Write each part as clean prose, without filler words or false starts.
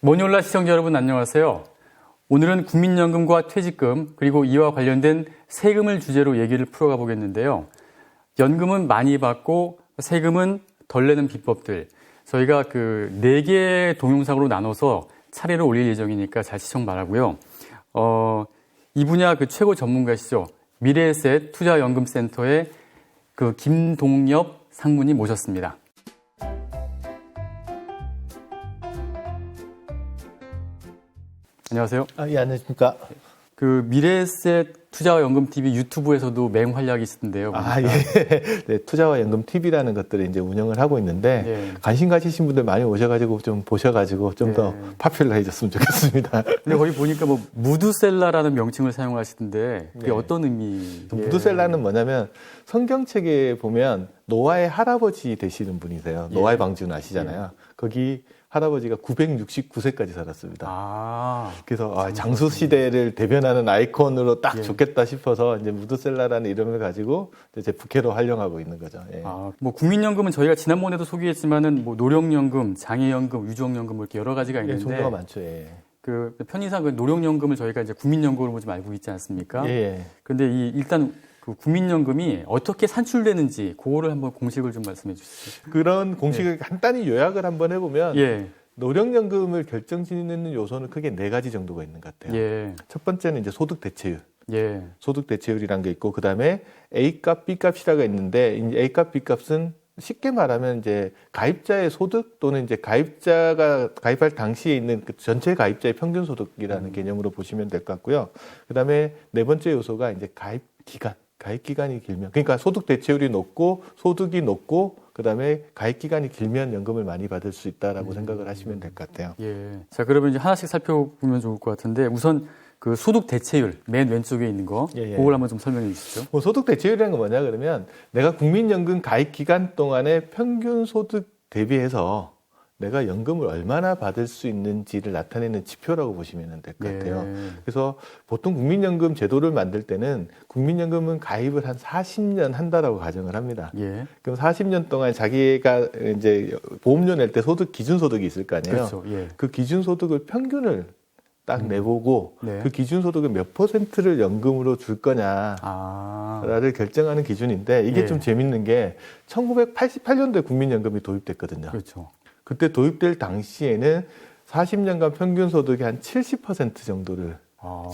모니올라 시청자 여러분 안녕하세요. 오늘은 국민연금과 퇴직금 그리고 이와 관련된 세금을 주제로 얘기를 풀어가 보겠는데요. 연금은 많이 받고 세금은 덜 내는 비법들. 저희가 그 4개의 동영상으로 나눠서 차례로 올릴 예정이니까 잘 시청 바라고요. 이 분야 그 최고 전문가시죠. 미래에셋 투자연금센터의 그 김동엽 상무님 모셨습니다. 안녕하세요. 예, 안녕하십니까. 그 미래에셋 투자연금 TV 유튜브에서도 맹활약이 있던데요. 예. 네, 투자와 연금 TV라는 것들을 이제 운영을 하고 있는데, 예. 관심 가지신 분들 많이 오셔가지고 좀 보셔가지고 좀 더 파퓰러해졌으면 좋겠습니다. 근데 거기 보니까 뭐 무드셀라라는 명칭을 사용하시던데, 그게 네. 어떤 의미? 무드셀라는 뭐냐면, 성경책에 보면 노아의 할아버지 되시는 분이세요. 노아의 방주는 아시잖아요. 거기 할아버지가 969세까지 살았습니다. 그래서 장수 시대를 대변하는 아이콘으로 딱 좋겠다 싶어서 이제 무드셀라라는 이름을 가지고 이제 부캐로 활용하고 있는 거죠. 예. 뭐 국민연금은 저희가 지난번에도 소개했지만은 뭐 노령연금, 장애연금, 유족연금 뭐 이렇게 여러 가지가 있는데 종류가 많죠. 예. 그 편의상 그 노령연금을 저희가 이제 국민연금으로 좀 알고 있지 않습니까? 예. 근데 일단 그 국민연금이 어떻게 산출되는지 그거를 한번 공식을 좀 말씀해 주시죠. 그런 공식을 간단히 요약을 한번 해보면 노령연금을 결정짓는 요소는 크게 4가지 정도가 있는 것 같아요. 첫 번째는 이제 소득 대체율. 소득 대체율이란 게 있고, 그 다음에 A값, B값이라가 있는데, 이제 A값, B값은 쉽게 말하면 이제 가입자의 소득 또는 이제 가입자가 가입할 당시에 있는 그 전체 가입자의 평균 소득이라는 개념으로 보시면 될 것 같고요. 그 다음에 4번째 요소가 이제 가입 기간. 가입 기간이 길면, 그러니까 소득 대체율이 높고 소득이 높고 그다음에 가입 기간이 길면 연금을 많이 받을 수 있다라고 생각을 하시면 될 것 같아요. 자, 그러면 이제 하나씩 살펴보면 좋을 것 같은데, 우선 그 소득 대체율 맨 왼쪽에 있는 거, 그걸 한번 좀 설명해 주시죠. 뭐 소득 대체율이라는 건 뭐냐 그러면 내가 국민연금 가입 기간 동안의 평균 소득 대비해서 내가 연금을 얼마나 받을 수 있는지를 나타내는 지표라고 보시면 될 것 같아요. 그래서 보통 국민연금 제도를 만들 때는 국민연금은 가입을 한 40년 한다라고 가정을 합니다. 그럼 40년 동안 자기가 이제 보험료 낼 때 소득 기준소득이 있을 거 아니에요. 그렇죠. 그 기준소득을 평균을 딱 내보고 그 기준소득을 몇 %를 연금으로 줄 거냐를 결정하는 기준인데, 이게 좀 재밌는 게 1988년도에 국민연금이 도입됐거든요. 그렇죠. 그때 도입될 당시에는 40년간 평균 소득의 한 70% 정도를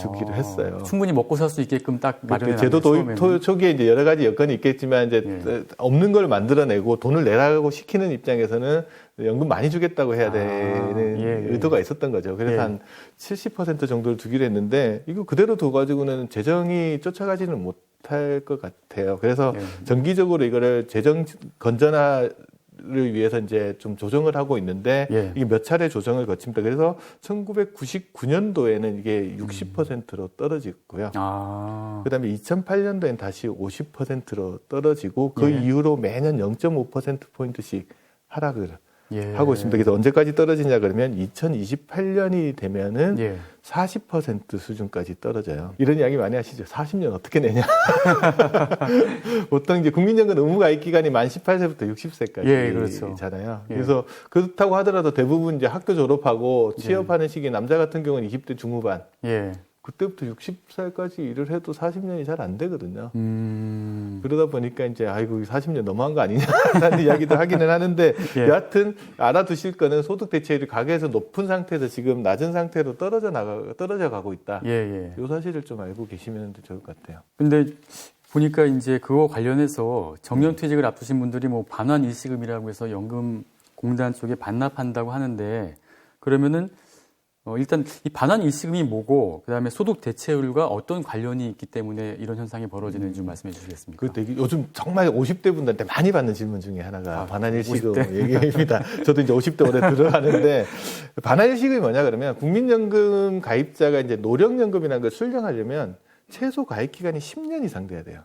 주기로 했어요. 충분히 먹고 살 수 있게끔 딱 마련해 놨네요. 제도 도입 초기에 이제 여러 가지 여건이 있겠지만 이제 없는 걸 만들어내고 돈을 내라고 시키는 입장에서는 연금 많이 주겠다고 해야 되는 의도가 있었던 거죠. 그래서 한 70% 정도를 주기로 했는데, 이거 그대로 둬가지고는 재정이 쫓아가지는 못할 것 같아요. 그래서 정기적으로 이거를 재정 건전화 를 위해서 이제 좀 조정을 하고 있는데, 이게 몇 차례 조정을 거칩니다. 그래서 1999년도에는 이게 60%로 떨어지고요. 그다음에 2008년도엔 다시 50%로 떨어지고, 그 이후로 매년 0.5%포인트씩 하락을 하고 있습니다. 그래서 언제까지 떨어지냐 그러면 2028년이 되면은 40% 수준까지 떨어져요. 이런 이야기 많이 하시죠. 40년 어떻게 내냐. 보통 이제 국민연금 의무 가입 기간이 만 18세부터 60세까지잖아요. 그래서 그렇다고 하더라도 대부분 이제 학교 졸업하고 취업하는 시기, 남자 같은 경우는 20대 중후반. 그때부터 60살까지 일을 해도 40년이 잘 안 되거든요. 그러다 보니까 이제 아이고 40년 너무한 거 아니냐라는 이야기도 하기는 하는데, 여하튼 알아두실 거는 소득 대체율이 가계에서 높은 상태에서 지금 낮은 상태로 떨어져 가고 있다. 이 사실을 좀 알고 계시면 좋을 것 같아요. 근데 보니까 이제 그거 관련해서 정년퇴직을 앞두신 분들이 뭐 반환 일시금이라고 해서 연금공단 쪽에 반납한다고 하는데, 그러면은 일단 이 반환 일시금이 뭐고, 그다음에 소득 대체율과 어떤 관련이 있기 때문에 이런 현상이 벌어지는지 좀 말씀해 주시겠습니까? 그 되게 요즘 정말 50대 분들한테 많이 받는 질문 중에 하나가 반환 일시금 얘기입니다. 저도 이제 50대 올해 들어가는데, 반환 일시금이 뭐냐 그러면 국민연금 가입자가 이제 노령연금이라는 걸 수령하려면 최소 가입 기간이 10년 이상 돼야 돼요.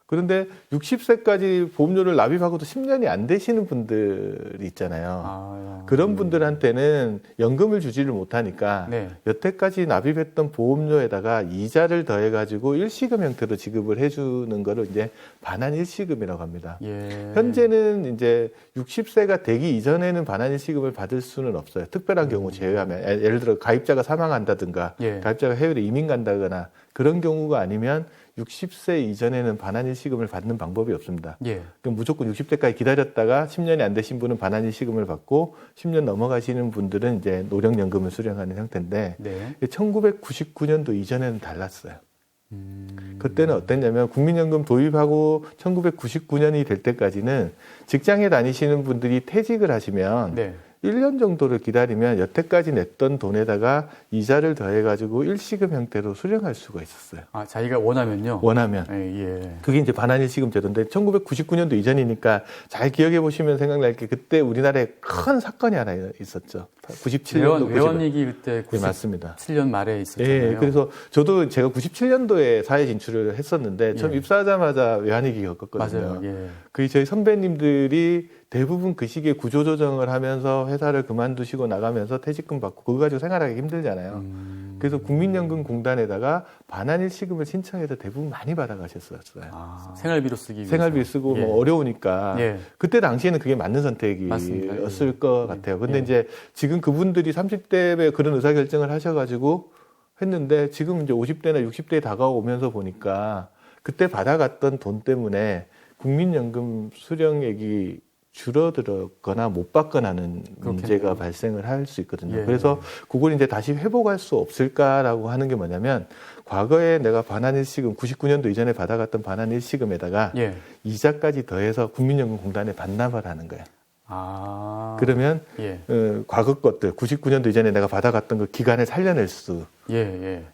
그런데 60세까지 보험료를 납입하고도 10년이 안 되시는 분들이 있잖아요. 그런 분들한테는 연금을 주지를 못하니까 네. 여태까지 납입했던 보험료에다가 이자를 더해가지고 일시금 형태로 지급을 해주는 거를 이제 반환 일시금이라고 합니다. 예. 현재는 이제 60세가 되기 이전에는 반환 일시금을 받을 수는 없어요. 특별한 경우 제외하면 예를 들어 가입자가 사망한다든가 예. 가입자가 해외로 이민 간다거나 그런 경우가 아니면 60세 이전에는 반환일시금을 받는 방법이 없습니다. 예. 그럼 무조건 60세까지 기다렸다가 10년이 안 되신 분은 반환일시금을 받고 10년 넘어가시는 분들은 이제 노령연금을 수령하는 형태인데 네. 1999년도 이전에는 달랐어요. 그때는 어땠냐면 국민연금 도입하고 1999년이 될 때까지는 직장에 다니시는 분들이 퇴직을 하시면 네. 1년 정도를 기다리면 여태까지 냈던 돈에다가 이자를 더해가지고 일시금 형태로 수령할 수가 있었어요. 아, 자기가 원하면요? 원하면. 예. 그게 이제 반환일시금 제도인데 1999년도 이전이니까 잘 기억해 보시면 생각날 게 그때 우리나라에 큰 사건이 하나 있었죠. 97년도. 외환위기 그때 97년 네, 맞습니다. 말에 있었잖아요. 예, 그래서 저도 제가 97년도에 사회 진출을 했었는데 처음 입사하자마자 외환위기 겪었거든요. 맞아요. 예. 그 저희 선배님들이 대부분 그 시기에 구조조정을 하면서 회사를 그만두시고 나가면서 퇴직금 받고 그거 가지고 생활하기 힘들잖아요. 그래서 국민연금공단에다가 반환일시금을 신청해서 대부분 많이 받아가셨어요. 아, 생활비로 쓰기 위해서. 생활비 쓰고 예. 뭐 어려우니까 예. 그때 당시에는 그게 맞는 선택이었을 것 같아요. 근데 이제 지금 그분들이 30대에 그런 의사결정을 하셔가지고 했는데 지금 이제 50대나 60대에 다가오면서 보니까 그때 받아갔던 돈 때문에 국민연금 수령액이 줄어들었거나 못 받거나 하는 문제가 발생을 할 수 있거든요. 예. 그래서 그걸 이제 다시 회복할 수 없을까라고 하는 게 뭐냐면 과거에 내가 반환일시금 99년도 이전에 받아갔던 반환일시금에다가 예. 이자까지 더해서 국민연금공단에 반납을 하는 거예요. 아. 그러면 예. 과거 것들 99년도 이전에 내가 받아갔던 그 기간을 살려낼 수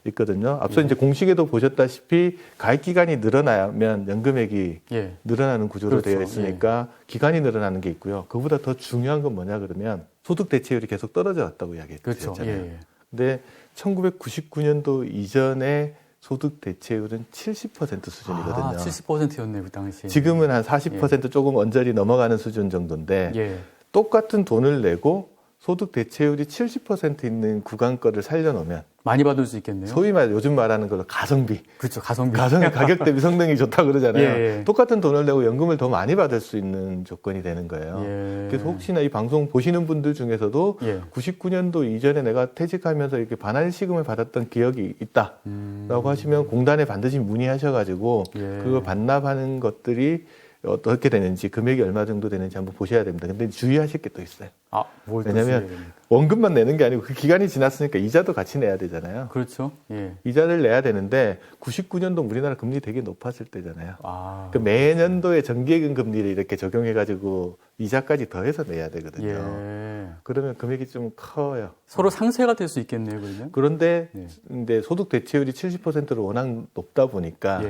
있거든요. 앞서 이제 공식에도 보셨다시피 가입 기간이 늘어나면 연금액이 늘어나는 구조로 그렇죠. 되어 있으니까 기간이 늘어나는 게 있고요. 그보다 더 중요한 건 뭐냐 그러면 소득 대체율이 계속 떨어져 왔다고 이야기했잖아요. 그렇죠. 근데 1999년도 이전에 소득 대체율은 70% 수준이거든요. 아, 70%였네요, 그 당시에. 지금은 한 40% 조금 언저리 넘어가는 수준 정도인데 똑같은 돈을 내고 소득 대체율이 70% 있는 구간 거를 살려놓으면 많이 받을 수 있겠네요. 소위 말 요즘 말하는 걸로 가성비. 그렇죠, 가성비. 가격 대비 성능이 좋다 그러잖아요. 똑같은 돈을 내고 연금을 더 많이 받을 수 있는 조건이 되는 거예요. 그래서 혹시나 이 방송 보시는 분들 중에서도 99년도 이전에 내가 퇴직하면서 이렇게 반환일시금을 받았던 기억이 있다라고 하시면 공단에 반드시 문의하셔가지고 그걸 반납하는 것들이 어떻게 되는지 금액이 얼마 정도 되는지 한번 보셔야 됩니다. 근데 주의하실 게 또 있어요. 아, 왜냐하면 원금만 내는 게 아니고 그 기간이 지났으니까 이자도 같이 내야 되잖아요. 그렇죠. 예. 이자를 내야 되는데 99년도 우리나라 금리 되게 높았을 때잖아요. 아, 그 매년도에 정기예금 금리를 이렇게 적용해가지고 이자까지 더해서 내야 되거든요. 그러면 금액이 좀 커요. 서로 상쇄가 될 수 있겠네요, 그러면. 그런데 근데 소득 대체율이 70%로 워낙 높다 보니까.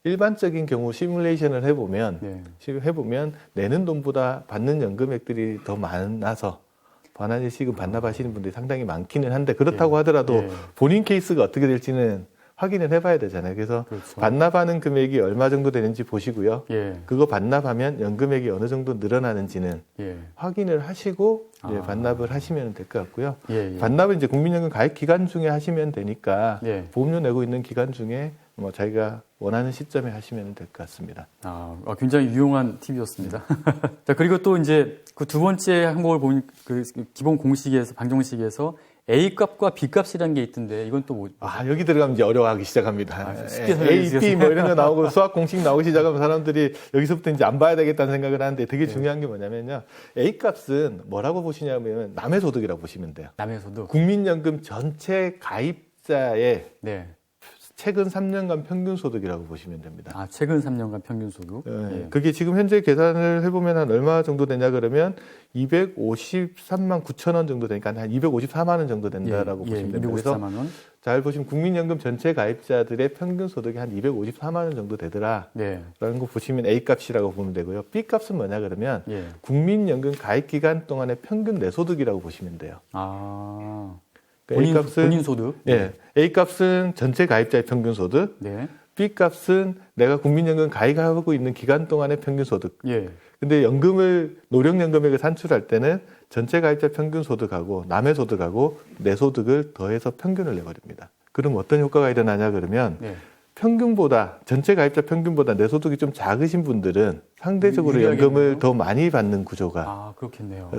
일반적인 경우 시뮬레이션을 해보면 내는 돈보다 받는 연금액들이 더 많아서 반환일시금 반납하시는 분들이 상당히 많기는 한데 그렇다고 하더라도 본인 케이스가 어떻게 될지는 확인을 해봐야 되잖아요. 그래서 그렇죠. 반납하는 금액이 얼마 정도 되는지 보시고요. 그거 반납하면 연금액이 어느 정도 늘어나는지는 확인을 하시고 반납을 하시면 될 것 같고요. 반납은 이제 국민연금 가입 기간 중에 하시면 되니까 보험료 내고 있는 기간 중에 뭐 자기가 원하는 시점에 하시면 될 것 같습니다. 굉장히 유용한 팁이었습니다. 자, 그리고 또 이제 그 두 번째 항목을 보면 그 기본 공식에서, 방정식에서 A값과 B값이라는 게 있던데 이건 또 뭐? 여기 들어가면 이제 어려워하기 시작합니다. A, B 뭐 이런 거 나오고 수학 공식 나오기 시작하면 사람들이 여기서부터 이제 안 봐야 되겠다는 생각을 하는데 되게 중요한 게 뭐냐면요. A값은 뭐라고 보시냐면 남의 소득이라고 보시면 돼요. 남의 소득. 국민연금 전체 가입자의 최근 3년간 평균 소득이라고 보시면 됩니다. 최근 3년간 평균 소득? 그게 지금 현재 계산을 해보면 한 얼마 정도 되냐 그러면 253만 9천 원 정도 되니까 한 254만 원 정도 된다라고 보시면 됩니다. 254만 원. 잘 보시면 국민연금 전체 가입자들의 평균 소득이 한 254만 원 정도 되더라. 라는 거 보시면 A값이라고 보면 되고요. B값은 뭐냐 그러면 국민연금 가입 기간 동안의 평균 내소득이라고 보시면 돼요. A값은 본인 소득. A값은 전체 가입자의 평균 소득. B값은 내가 국민연금 가입하고 있는 기간 동안의 평균 소득. 예. 근데 노령연금액을 산출할 때는 전체 가입자 평균 소득하고 남의 소득하고 내 소득을 더해서 평균을 내버립니다. 그럼 어떤 효과가 일어나냐 그러면 예. 전체 가입자 평균보다 내 소득이 좀 작으신 분들은 상대적으로 연금을 더 많이 받는 구조가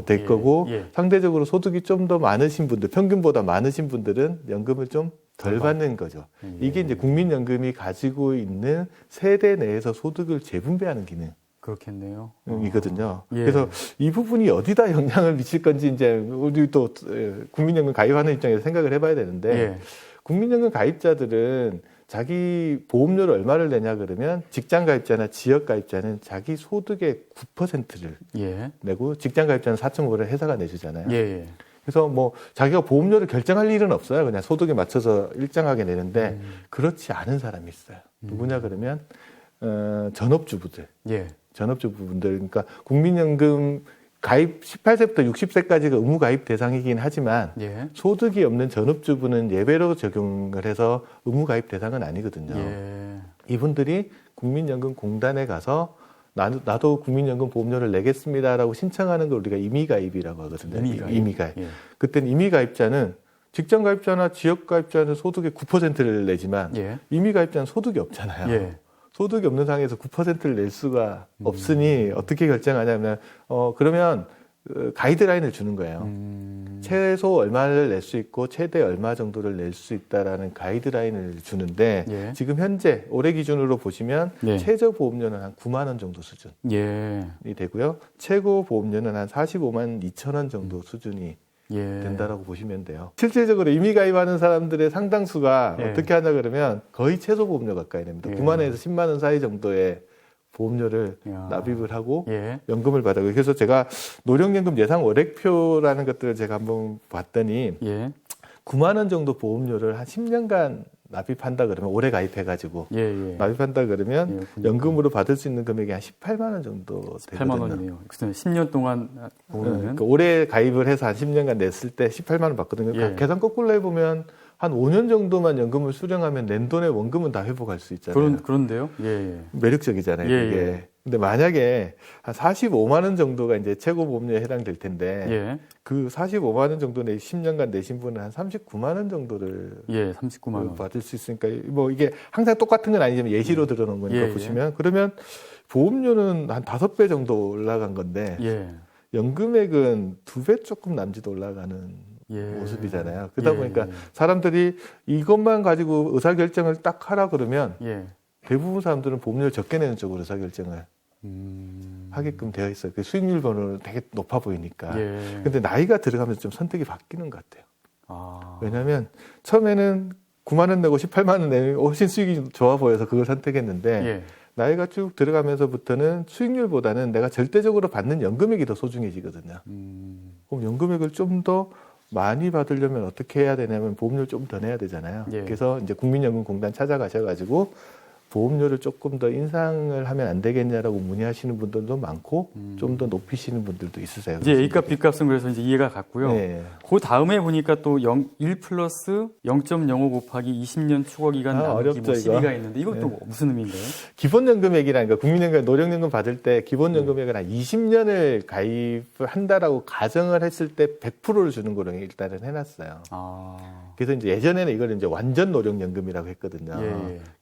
될 거고 상대적으로 소득이 좀 더 많으신 분들, 평균보다 많으신 분들은 연금을 좀 덜 받는 거죠. 이게 이제 국민연금이 가지고 있는 세대 내에서 소득을 재분배하는 기능. 그렇겠네요. 이거든요. 그래서 이 부분이 어디다 영향을 미칠 건지 이제 우리 또 국민연금 가입하는 입장에서 생각을 해봐야 되는데 국민연금 가입자들은 자기 보험료를 얼마를 내냐 그러면 직장 가입자나 지역 가입자는 자기 소득의 9%를 내고 직장 가입자는 4.5를 회사가 내주잖아요. 그래서 뭐 자기가 보험료를 결정할 일은 없어요. 그냥 소득에 맞춰서 일정하게 내는데 그렇지 않은 사람이 있어요. 누구냐 그러면 전업주부들. 전업주부분들. 그러니까 국민연금 가입 18세부터 60세까지가 의무 가입 대상이긴 하지만 소득이 없는 전업주부는 예외로 적용을 해서 의무 가입 대상은 아니거든요. 이분들이 국민연금공단에 가서 나도 국민연금 보험료를 내겠습니다라고 신청하는 걸 우리가 임의가입이라고 하거든요. 임의가입. 그때는 임의가입자는 직장 가입자나 지역 가입자는 소득의 9%를 내지만 임의가입자는 소득이 없잖아요. 소득이 없는 상황에서 9%를 낼 수가 없으니 어떻게 결정하냐면 그러면 가이드라인을 주는 거예요. 최소 얼마를 낼 수 있고 최대 얼마 정도를 낼 수 있다라는 가이드라인을 주는데 지금 현재 올해 기준으로 보시면 최저 보험료는 한 9만 원 정도 수준이 되고요. 최고 보험료는 한 45만 2천 원 정도 수준이 된다라고 보시면 돼요. 실질적으로 임의 가입하는 사람들의 상당수가 어떻게 하냐 그러면 거의 최소 보험료 가까이 됩니다. 9만 원에서 10만 원 사이 정도의 보험료를 납입을 하고 연금을 받아요. 그래서 제가 노령연금 예상 월액표라는 것들을 제가 한번 봤더니 9만 원 정도 보험료를 한 10년간 납입한다 그러면 올해 가입해가지고 납입한다 그러면 연금으로 받을 수 있는 금액이 한 18만 원 정도 되거든요. 18만 원이네요. 그래서 10년 동안 보면 그러니까 올해 가입을 해서 한 10년간 냈을 때 18만 원 받거든요. 계산 거꾸로 해보면 한 5년 정도만 연금을 수령하면 낸 돈의 원금은 다 회복할 수 있잖아요. 그런데요? 매력적이잖아요, 그게. 근데 만약에 한 45만 원 정도가 이제 최고 보험료에 해당될 텐데 그 45만 원 정도 10년간 내신 분은 한 39만 원 정도를 39만 원 받을 수 있으니까 뭐 이게 항상 똑같은 건 아니지만 예시로 들어놓은 거니까 보시면 그러면 보험료는 한 5배 정도 올라간 건데 연금액은 2배 조금 남짓 올라가는 모습이잖아요. 그러다 보니까 사람들이 이것만 가지고 의사결정을 딱 하라 그러면 대부분 사람들은 보험료를 적게 내는 쪽으로 의사결정을 하게끔 되어 있어요. 그 수익률 번호는 되게 높아 보이니까. 근데 나이가 들어가면서 좀 선택이 바뀌는 것 같아요. 왜냐하면 처음에는 9만 원 내고 18만 원 내면 훨씬 수익이 좋아 보여서 그걸 선택했는데 나이가 쭉 들어가면서부터는 수익률보다는 내가 절대적으로 받는 연금액이 더 소중해지거든요. 그럼 연금액을 좀 더 많이 받으려면 어떻게 해야 되냐면 보험료를 좀 더 내야 되잖아요. 그래서 이제 국민연금공단 찾아가셔가지고 보험료를 조금 더 인상을 하면 안 되겠냐라고 문의하시는 분들도 많고 좀 더 높이시는 분들도 있으세요. 이제 A값, B값은 그래서 이제 이해가 갔고요. 그 다음에 보니까 또 1 플러스 0.05 곱하기 20년 추가기간 나누기 뭐 12가 있는데 이것도 무슨 의미인가요? 기본연금액이라는 거, 국민연금, 노령연금 받을 때 기본연금액을 한 20년을 가입을 한다라고 가정을 했을 때 100%를 주는 거로 일단은 해놨어요. 그래서 이제 예전에는 이걸 이제 완전 노령연금이라고 했거든요.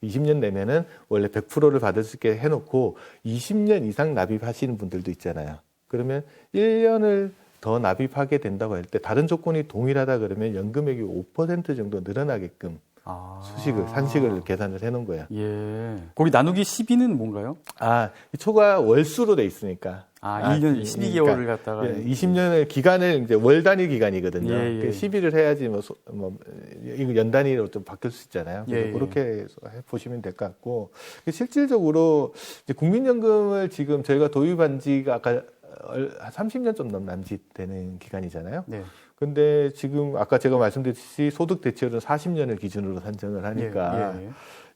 20년 내면은 원래 100%를 받을 수 있게 해놓고 20년 이상 납입하시는 분들도 있잖아요. 그러면 1년을 더 납입하게 된다고 할 때 다른 조건이 동일하다 그러면 연금액이 5% 정도 늘어나게끔 산식을 계산을 해놓은 거예요. 거기 나누기 12는 뭔가요? 이 초과 월수로 돼 있으니까. 1년 12개월을 갖다가 20년의 기간을 이제 월 단위 기간이거든요. 12를 해야지 이거 연 단위로 좀 바뀔 수 있잖아요. 그래서 그렇게 보시면 될 것 같고 실질적으로 이제 국민연금을 지금 저희가 도입한 지가 아까 30년 좀 남짓되는 기간이잖아요. 근데 지금 아까 제가 말씀드렸듯이 소득 대체율은 40년을 기준으로 산정을 하니까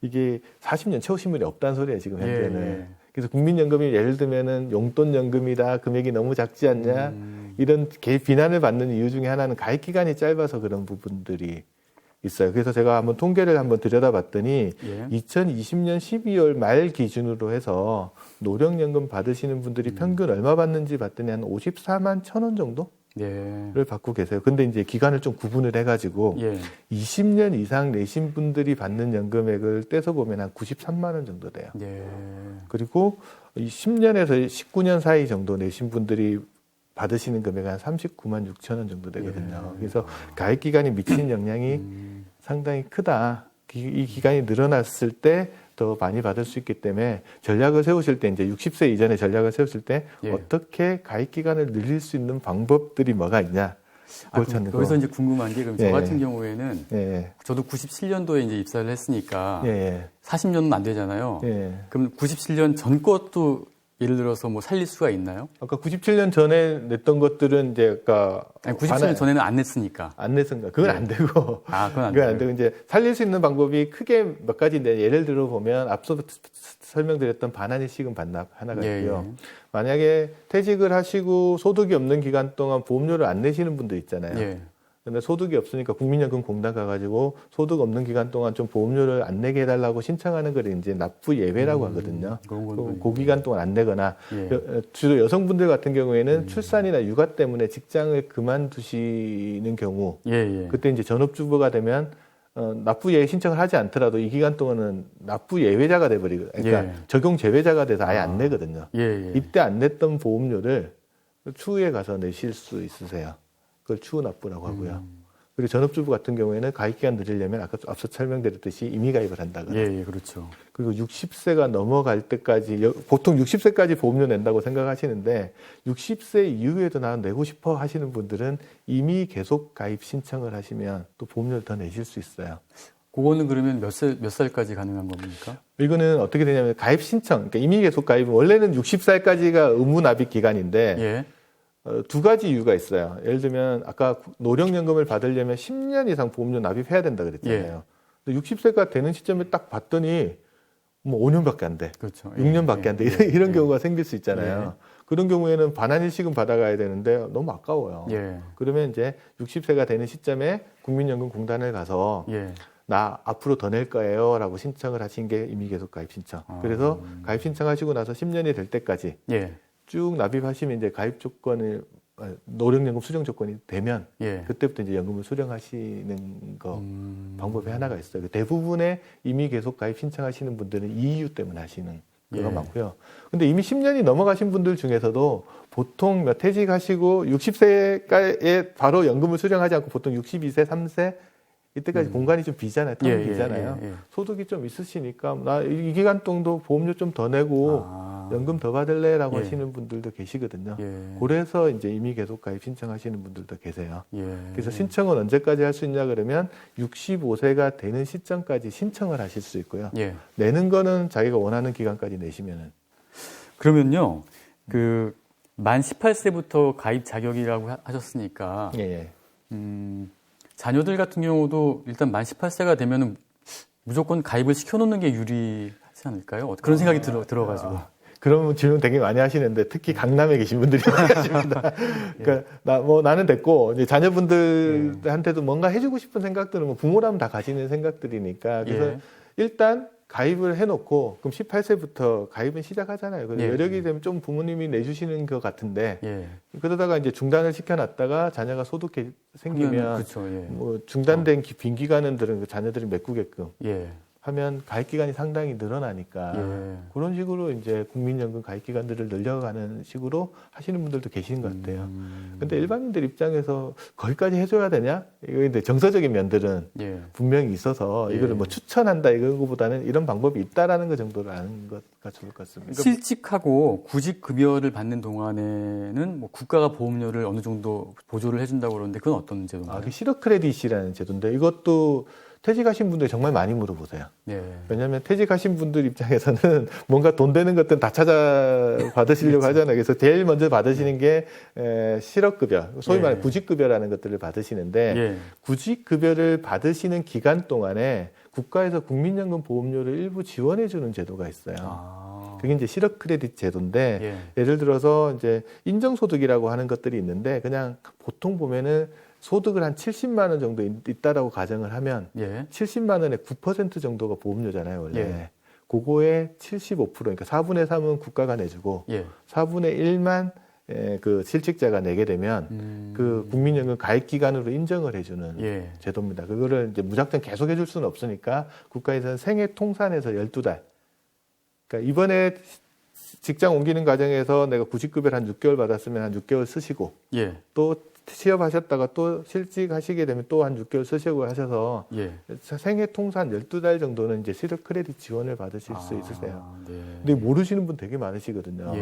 이게 40년 채우신 분이 없다는 소리예요, 지금 현재는. 그래서 국민연금이 예를 들면은 용돈연금이다, 금액이 너무 작지 않냐, 이런 비난을 받는 이유 중에 하나는 가입 기간이 짧아서 그런 부분들이 있어요. 그래서 제가 한번 통계를 한번 들여다봤더니 2020년 12월 말 기준으로 해서 노령연금 받으시는 분들이 평균 얼마 받는지 봤더니 한 54만 1,000원 정도를 받고 계세요. 근데 이제 기간을 좀 구분을 해가지고 20년 이상 내신 분들이 받는 연금액을 떼서 보면 한 93만 원 정도 돼요. 그리고 10년에서 19년 사이 정도 내신 분들이 받으시는 금액은 한 39만 6천 원 정도 되거든요. 그래서 가입 기간이 미치는 영향이 상당히 크다. 이 기간이 늘어났을 때 더 많이 받을 수 있기 때문에 전략을 세우실 때 이제 60세 이전에 전략을 세우실 때 어떻게 가입 기간을 늘릴 수 있는 방법들이 뭐가 있냐. 여기서 이제 궁금한 게 그럼 저 같은 경우에는 저도 97년도에 이제 입사를 했으니까 40년은 안 되잖아요. 그럼 97년 전 것도 예를 들어서 뭐 살릴 수가 있나요? 아까 97년 전에 냈던 것들은 이제 아까 97년 전에는 안 냈으니까. 안 냈으니까 그건 안 되고. 그건 안 되고 이제 살릴 수 있는 방법이 크게 몇 가지인데 예를 들어 보면 앞서 설명드렸던 반환일시금 반납 하나가 있고요. 만약에 퇴직을 하시고 소득이 없는 기간 동안 보험료를 안 내시는 분들 있잖아요. 근데 소득이 없으니까 국민연금공단 가가지고 소득 없는 기간 동안 좀 보험료를 안 내게 해달라고 신청하는 걸 이제 납부 예외라고 하거든요. 그 기간 동안 안 내거나 주로 여성분들 같은 경우에는 출산이나 육아 때문에 직장을 그만두시는 경우 그때 이제 전업주부가 되면 납부 예외 신청을 하지 않더라도 이 기간 동안은 납부 예외자가 돼버리고 그러니까 적용 제외자가 돼서 아예 안 내거든요. 이때 안 냈던 보험료를 추후에 가서 내실 수 있으세요. 그걸 추후 납부라고 하고요. 그리고 전업주부 같은 경우에는 가입기간 늘리려면 아까 앞서 설명드렸듯이 임의가입을 한다거나. 그렇죠. 그리고 60세가 넘어갈 때까지 보통 60세까지 보험료 낸다고 생각하시는데 60세 이후에도 나 내고 싶어 하시는 분들은 임의 계속 가입 신청을 하시면 또 보험료를 더 내실 수 있어요. 그거는 그러면 몇 살까지 가능한 겁니까? 이거는 어떻게 되냐면 가입 신청, 그러니까 임의 계속 가입은 원래는 60살까지가 의무 납입 기간인데 두 가지 이유가 있어요. 예를 들면 아까 노령연금을 받으려면 10년 이상 보험료 납입해야 된다 그랬잖아요. 근데 60세가 되는 시점에 딱 봤더니 뭐 5년밖에 안 돼. 그렇죠. 6년밖에 안 돼. 이런 경우가 생길 수 있잖아요. 그런 경우에는 반환일시금 받아가야 되는데 너무 아까워요. 그러면 이제 60세가 되는 시점에 국민연금공단을 가서 나 앞으로 더 낼 거예요 라고 신청을 하신 게 임의계속 가입 신청. 그래서 가입 신청하시고 나서 10년이 될 때까지 쭉 납입하시면 이제 가입 조건을 노령연금 수령 조건이 되면 그때부터 이제 연금을 수령하시는 거 방법이 하나가 있어요. 대부분의 임의 계속 가입 신청하시는 분들은 이 이유 때문에 하시는 경우가 많고요. 근데 이미 10년이 넘어가신 분들 중에서도 보통 퇴직하시고 60세에 바로 연금을 수령하지 않고 보통 62세, 3세 이때까지 공간이 좀 비잖아요. 텀이 비잖아요. 소득이 좀 있으시니까 나 이 기간 동도 보험료 좀 더 내고 연금 더 받을래라고 하시는 분들도 계시거든요. 그래서 이제 임의 계속 가입 신청하시는 분들도 계세요. 그래서 신청은 언제까지 할 수 있냐 그러면 65세가 되는 시점까지 신청을 하실 수 있고요. 내는 거는 자기가 원하는 기간까지 내시면은. 그러면요, 만 18세부터 가입 자격이라고 하셨으니까. 자녀들 같은 경우도 일단 만 18세가 되면은 무조건 가입을 시켜놓는 게 유리하지 않을까요? 그런 생각이 들어가지고. 그런 질문 되게 많이 하시는데 특히 강남에 계신 분들이 많이 하십니다. 그러니까 나는 됐고 이제 자녀분들한테도 뭔가 해주고 싶은 생각들은 뭐 부모라면 다 가지는 생각들이니까 그래서 일단 가입을 해놓고 그럼 18세부터 가입은 시작하잖아요. 그래서 여력이 되면 좀 부모님이 내주시는 것 같은데 그러다가 이제 중단을 시켜놨다가 자녀가 소득이 생기면 뭐 중단된 빈 기간들은 그 자녀들이 메꾸게끔 하면 가입 기간이 상당히 늘어나니까 그런 식으로 이제 국민연금 가입 기간들을 늘려가는 식으로 하시는 분들도 계시는 것 같아요. 근데 일반인들 입장에서 거기까지 해줘야 되냐? 이거 근데 정서적인 면들은 분명히 있어서 이거를 뭐 추천한다 이런 것보다는 이런 방법이 있다라는 것 정도를 아는 것가 좋을 것 같습니다. 실직하고 구직 급여를 받는 동안에는 뭐 국가가 보험료를 어느 정도 보조를 해준다고 그러는데 그건 어떤 제도인가요? 그 실업 크레딧이라는 제도인데 이것도 퇴직하신 분들이 정말 많이 물어보세요. 왜냐하면 퇴직하신 분들 입장에서는 뭔가 돈 되는 것들은 다 찾아 받으시려고 하잖아요. 그래서 제일 먼저 받으시는 게 실업급여, 소위 말하는 구직급여라는 것들을 받으시는데 구직급여를 받으시는 기간 동안에 국가에서 국민연금 보험료를 일부 지원해주는 제도가 있어요. 그게 이제 실업 크레딧 제도인데 예를 들어서 이제 인정소득이라고 하는 것들이 있는데 그냥 보통 보면은 소득을 한 70만 원 정도 있다라고 가정을 하면 70만 원의 9% 정도가 보험료잖아요, 원래. 그거에 75%, 그러니까 4분의 3은 국가가 내주고 4분의 1만 그 실직자가 내게 되면 그 국민연금 가입 기간으로 인정을 해주는 제도입니다. 그거를 이제 무작정 계속 해줄 수는 없으니까 국가에서는 생애 통산에서 12달. 그러니까 이번에 직장 옮기는 과정에서 내가 구직급여를 한 6개월 받았으면 한 6개월 쓰시고 또 취업하셨다가 또 실직하시게 되면 또 한 6개월 쓰시고 하셔서 생애 통산 12달 정도는 이제 실업 크레딧 지원을 받으실 수 있으세요. 근데 모르시는 분 되게 많으시거든요.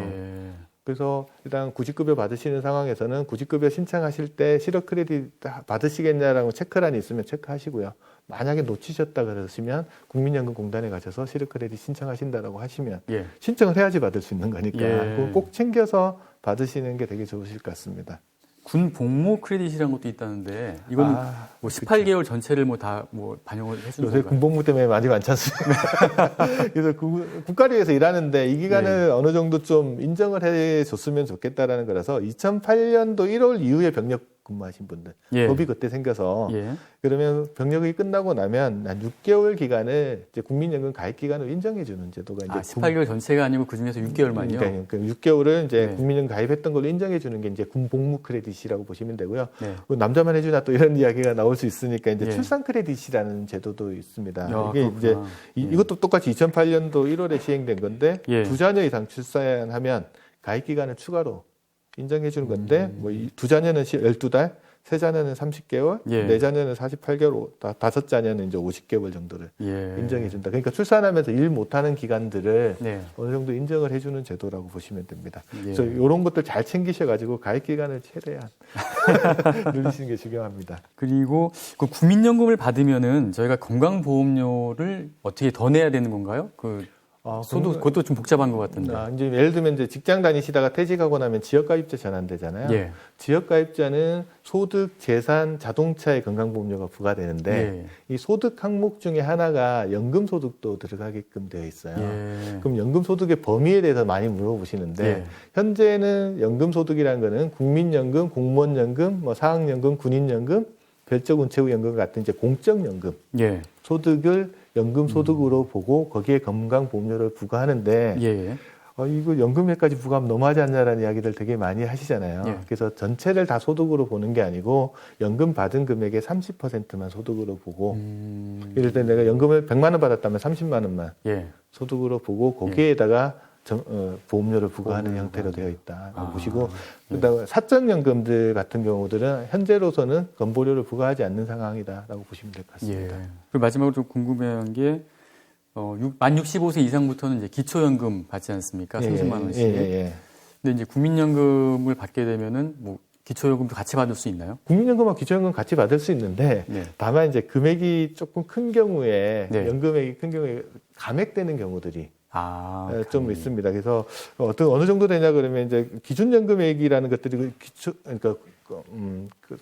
그래서 일단 구직급여 받으시는 상황에서는 구직급여 신청하실 때 실업 크레딧 받으시겠냐라고 체크란이 있으면 체크하시고요. 만약에 놓치셨다 그러시면 국민연금공단에 가셔서 실업 크레딧 신청하신다라고 하시면 신청을 해야지 받을 수 있는 거니까 그거 꼭 챙겨서 받으시는 게 되게 좋으실 것 같습니다. 군 복무 크레딧이라는 것도 있다는데 이건 뭐 18개월 그쵸. 전체를 뭐 다 뭐 반영을 해주는 요새 군 복무 때문에 많이 많지 않습니까? 그래서 국가를 위해서 일하는데 이 기간을 어느 정도 좀 인정을 해줬으면 좋겠다라는 거라서 2008년도 1월 이후에 병력 근무하신 분들 법이 그때 생겨서 그러면 병력이 끝나고 나면 한 6개월 기간을 이제 국민연금 가입 기간으로 인정해주는 제도가 이제 18개월 전체가 아니고 그 중에서 6개월만요. 그러니까 6개월을 이제 국민연금 가입했던 걸로 인정해주는 게 이제 군 복무 크레딧이라고 보시면 되고요. 남자만 해주나 또 이런 이야기가 나올 수 있으니까 이제 출산 크레딧이라는 제도도 있습니다. 이게 이제 이것도 똑같이 2008년도 1월에 시행된 건데 2자녀 이상 출산하면 가입 기간을 추가로 인정해 주는 건데 뭐 2자녀는 12달, 3자녀는 30개월, 4자녀는 48개월, 5자녀는 이제 50개월 정도를 인정해 준다. 그러니까 출산하면서 일 못하는 기간들을 어느 정도 인정을 해주는 제도라고 보시면 됩니다. 그래서 이런 것들 잘 챙기셔가지고 가입 기간을 최대한 늘리시는 게 중요합니다. 그리고 그 국민연금을 받으면은 저희가 건강보험료를 어떻게 더 내야 되는 건가요? 그것도 좀 복잡한 것 같은데. 이제 예를 들면 이제 직장 다니시다가 퇴직하고 나면 지역가입자 전환되잖아요. 지역가입자는 소득, 재산, 자동차의 건강보험료가 부과되는데 이 소득 항목 중에 하나가 연금소득도 들어가게끔 되어 있어요. 그럼 연금소득의 범위에 대해서 많이 물어보시는데 현재는 연금소득이라는 거는 국민연금, 공무원연금, 뭐 사학연금, 군인연금, 별적운체후연금 같은 이제 공적연금 소득을 연금소득으로 보고 거기에 건강보험료를 부과하는데 이거 연금에까지 부과하면 너무하지 않냐라는 이야기들 되게 많이 하시잖아요. 그래서 전체를 다 소득으로 보는 게 아니고 연금 받은 금액의 30%만 소득으로 보고 예를 들어 내가 연금을 100만 원 받았다면 30만 원만 소득으로 보고 거기에다가 보험료를 부과하는 형태로 되어 있다라고 보시고 그다음에 사적연금들 같은 경우들은 현재로서는 건보료를 부과하지 않는 상황이다라고 보시면 될 것 같습니다. 그리고 마지막으로 좀 궁금한 게 만 65세 이상부터는 이제 기초연금 받지 않습니까? 30만 원씩. 근데 이제 국민연금을 받게 되면은 뭐 기초연금도 같이 받을 수 있나요? 국민연금과 기초연금 같이 받을 수 있는데 다만 이제 금액이 조금 큰 경우에 연금액이 큰 경우에 감액되는 경우들이 좀 있습니다. 그래서 어느 정도 되냐 그러면 이제 기준연금액이라는 것들이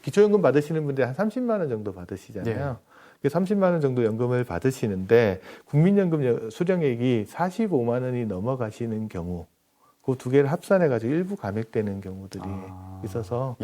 기초연금 받으시는 분들이 한 30만 원 정도 받으시잖아요. 30만 원 정도 연금을 받으시는데 국민연금 수령액이 45만 원이 넘어가시는 경우 그 두 개를 합산해가지고 일부 감액되는 경우들이 있어서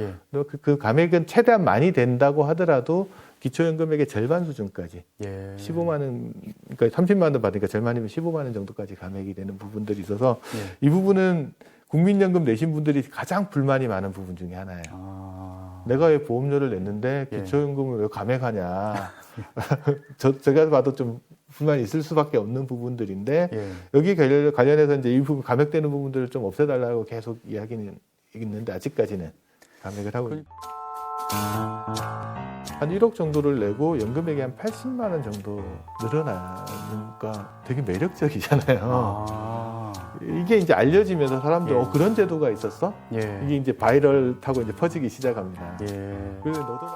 그 감액은 최대한 많이 된다고 하더라도 기초연금액의 절반 수준까지 15만 원, 그러니까 30만 원 받으니까 절반이면 15만 원 정도까지 감액이 되는 부분들이 있어서 이 부분은 국민연금 내신 분들이 가장 불만이 많은 부분 중에 하나예요. 내가 왜 보험료를 냈는데 기초연금을 왜 감액하냐. 제가 봐도 좀 불만이 있을 수밖에 없는 부분들인데 여기 관련해서 이제 이 부분 감액되는 부분들을 좀 없애달라고 계속 이야기는 있는데 아직까지는 감액을 하고 있습니다. 한 1억 정도를 내고 연금액이 한 80만 원 정도 늘어나니까 되게 매력적이잖아요. 이게 이제 알려지면서 사람들 그런 제도가 있었어? 이게 이제 바이럴 타고 이제 퍼지기 시작합니다. 그래서 너도